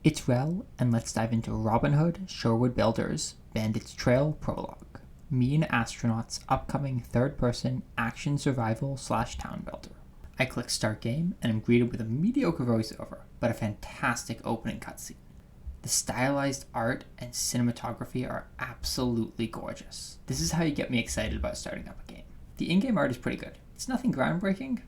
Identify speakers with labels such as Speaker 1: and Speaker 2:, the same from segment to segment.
Speaker 1: It's Rell, and let's dive into Robin Hood, Sherwood Builders, Bandit's Trail Prologue. MeanAstronauts' upcoming third-person action survival/town builder. I click Start Game, and I'm greeted with a mediocre voiceover, but a fantastic opening cutscene. The stylized art and cinematography are absolutely gorgeous. This is how you get me excited about starting up a game. The in-game art is pretty good. It's nothing groundbreaking,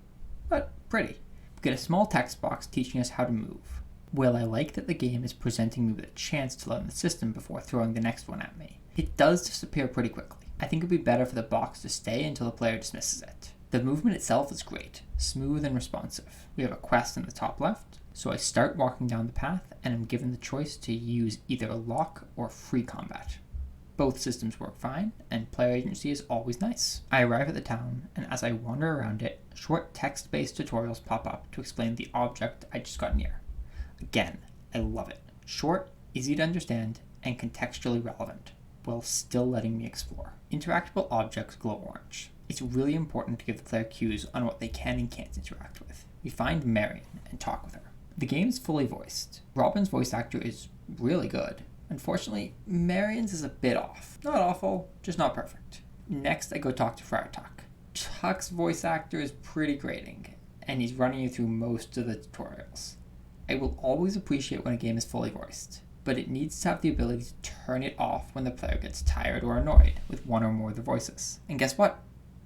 Speaker 1: but pretty. We get a small text box teaching us how to move. While I like that the game is presenting me with a chance to learn the system before throwing the next one at me, it does disappear pretty quickly. I think it would be better for the box to stay until the player dismisses it. The movement itself is great, smooth and responsive. We have a quest in the top left, so I start walking down the path and I'm given the choice to use either lock or free combat. Both systems work fine, and player agency is always nice. I arrive at the town, and as I wander around it, short text-based tutorials pop up to explain the object I just got near. Again, I love it. Short, easy to understand, and contextually relevant, while still letting me explore. Interactable objects glow orange. It's really important to give the player cues on what they can and can't interact with. We find Marion and talk with her. The game's fully voiced. Robin's voice actor is really good. Unfortunately, Marion's is a bit off. Not awful, just not perfect. Next, I go talk to Friar Tuck. Tuck's voice actor is pretty grating, and he's running you through most of the tutorials. I will always appreciate when a game is fully voiced, but it needs to have the ability to turn it off when the player gets tired or annoyed with one or more of the voices. And guess what?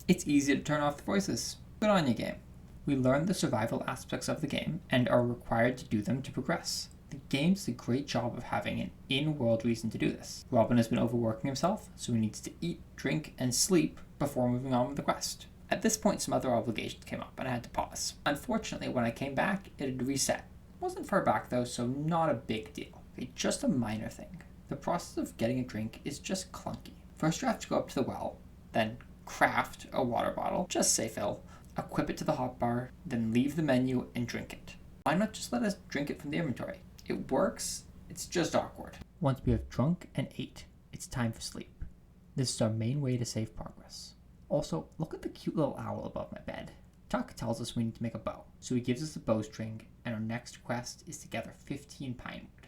Speaker 1: It's easy to turn off the voices. Good on you, game. We learn the survival aspects of the game and are required to do them to progress. The game does a great job of having an in-world reason to do this. Robin has been overworking himself, so he needs to eat, drink, and sleep before moving on with the quest. At this point, some other obligations came up and I had to pause. Unfortunately, when I came back, it had reset. Wasn't far back though, so not a big deal. Okay, just a minor thing. The process of getting a drink is just clunky. First you have to go up to the well, then craft a water bottle, just say fill, equip it to the hotbar, then leave the menu and drink it. Why not just let us drink it from the inventory? It works, it's just awkward. Once we have drunk and ate, it's time for sleep. This is our main way to save progress. Also, look at the cute little owl above my bed. Tuck tells us we need to make a bow, so he gives us a bowstring, and our next quest is to gather 15 pine wood.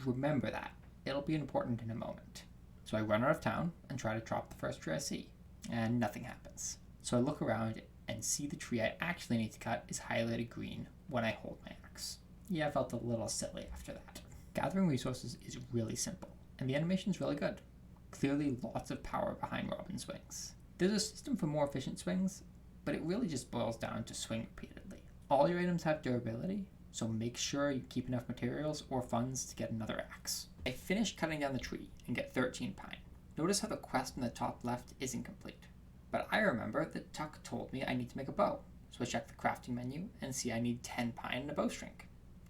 Speaker 1: Remember that. It'll be important in a moment. So I run out of town and try to chop the first tree I see, and nothing happens. So I look around and see the tree I actually need to cut is highlighted green when I hold my axe. Yeah, I felt a little silly after that. Gathering resources is really simple, and the animation's really good. Clearly lots of power behind Robin's swings. There's a system for more efficient swings, but it really just boils down to swing repeatedly. All your items have durability, so make sure you keep enough materials or funds to get another axe. I finish cutting down the tree and get 13 pine. Notice how the quest in the top left isn't complete. But I remember that Tuck told me I need to make a bow, so I check the crafting menu and see I need 10 pine and a bowstring.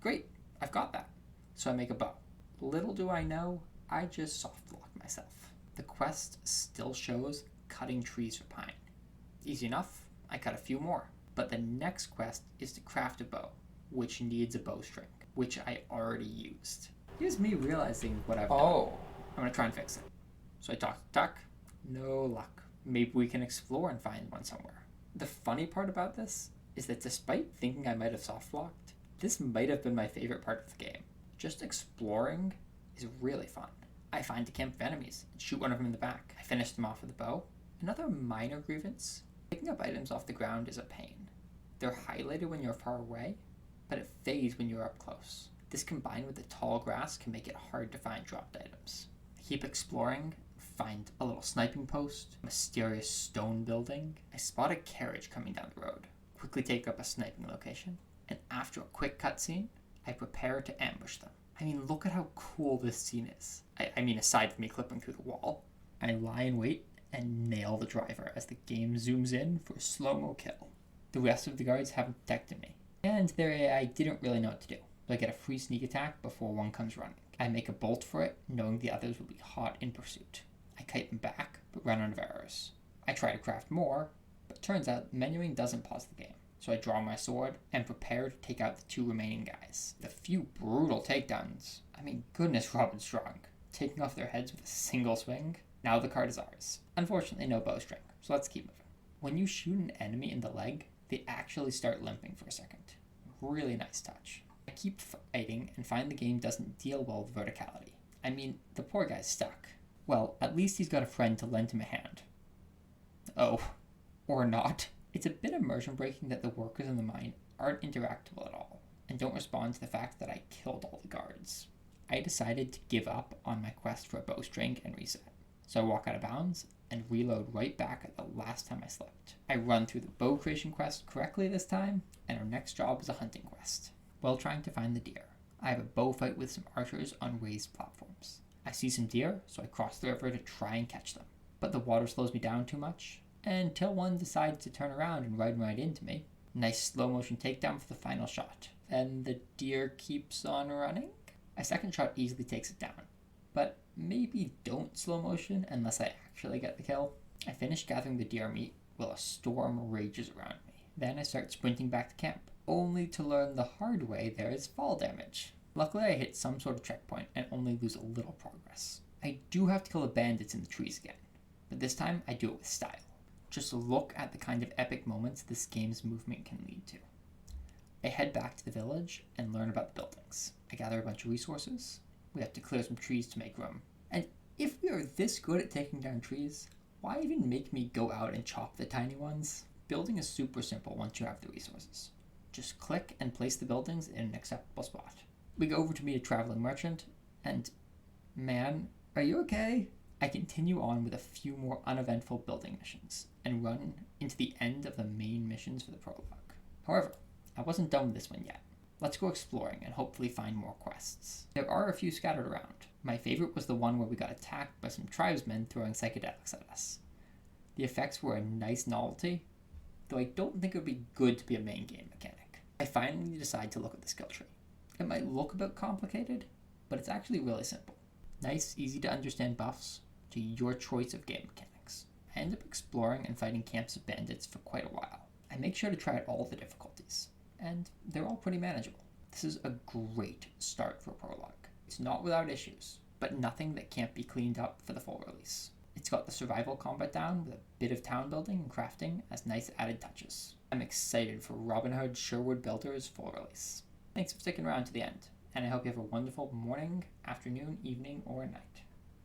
Speaker 1: Great, I've got that. So I make a bow. Little do I know, I just softlocked myself. The quest still shows cutting trees for pine. Easy enough. I cut a few more, but the next quest is to craft a bow, which needs a bowstring, which I already used. Here's me realizing what I've done. I'm gonna try and fix it. So I talk to Tuck, no luck. Maybe we can explore and find one somewhere. The funny part about this is that despite thinking I might have softlocked, this might have been my favorite part of the game. Just exploring is really fun. I find a camp of enemies and shoot one of them in the back. I finish them off with a bow. Another minor grievance. Picking up items off the ground is a pain. They're highlighted when you're far away, but it fades when you're up close. This combined with the tall grass can make it hard to find dropped items. I keep exploring, find a little sniping post, a mysterious stone building. I spot a carriage coming down the road, quickly take up a sniping location, and after a quick cutscene, I prepare to ambush them. I mean, look at how cool this scene is. I mean, aside from me clipping through the wall, I lie in wait and nail the driver as the game zooms in for a slow-mo kill. The rest of the guards haven't detected me, and their AI didn't really know what to do, so I get a free sneak attack before one comes running. I make a bolt for it, knowing the others will be hot in pursuit. I kite them back, but run out of arrows. I try to craft more, but turns out menuing doesn't pause the game, so I draw my sword and prepare to take out the 2 remaining guys. The few brutal takedowns. I mean, goodness, Robin's strong. Taking off their heads with a single swing. Now the card is ours. Unfortunately, no bowstring, so let's keep moving. When you shoot an enemy in the leg, they actually start limping for a second. Really nice touch. I keep fighting and find the game doesn't deal well with verticality. I mean, the poor guy's stuck. Well, at least he's got a friend to lend him a hand. Oh, or not. It's a bit immersion breaking that the workers in the mine aren't interactable at all, and don't respond to the fact that I killed all the guards. I decided to give up on my quest for a bowstring and reset. So I walk out of bounds and reload right back at the last time I slept. I run through the bow creation quest correctly this time, and our next job is a hunting quest. While trying to find the deer, I have a bow fight with some archers on raised platforms. I see some deer, so I cross the river to try and catch them. But the water slows me down too much, until one decides to turn around and ride right into me. Nice slow motion takedown for the final shot. Then the deer keeps on running. A second shot easily takes it down, but maybe don't slow motion unless I actually get the kill. I finish gathering the deer meat while a storm rages around me. Then I start sprinting back to camp, only to learn the hard way there is fall damage. Luckily I hit some sort of checkpoint and only lose a little progress. I do have to kill the bandits in the trees again, but this time I do it with style. Just look at the kind of epic moments this game's movement can lead to. I head back to the village and learn about the buildings. I gather a bunch of resources. We have to clear some trees to make room. And if we are this good at taking down trees, why even make me go out and chop the tiny ones? Building is super simple once you have the resources. Just click and place the buildings in an acceptable spot. We go over to meet a traveling merchant, and man, are you okay? I continue on with a few more uneventful building missions, and run into the end of the main missions for the prologue. However, I wasn't done with this one yet. Let's go exploring and hopefully find more quests. There are a few scattered around. My favorite was the one where we got attacked by some tribesmen throwing psychedelics at us. The effects were a nice novelty, though I don't think it would be good to be a main game mechanic. I finally decide to look at the skill tree. It might look a bit complicated, but it's actually really simple. Nice, easy to understand buffs to your choice of game mechanics. I end up exploring and fighting camps of bandits for quite a while. I make sure to try out all the difficulties, and they're all pretty manageable. This is a great start for a prologue. It's not without issues, but nothing that can't be cleaned up for the full release. It's got the survival combat down with a bit of town building and crafting as nice added touches. I'm excited for Robin Hood Sherwood Builders' full release. Thanks for sticking around to the end, and I hope you have a wonderful morning, afternoon, evening, or night.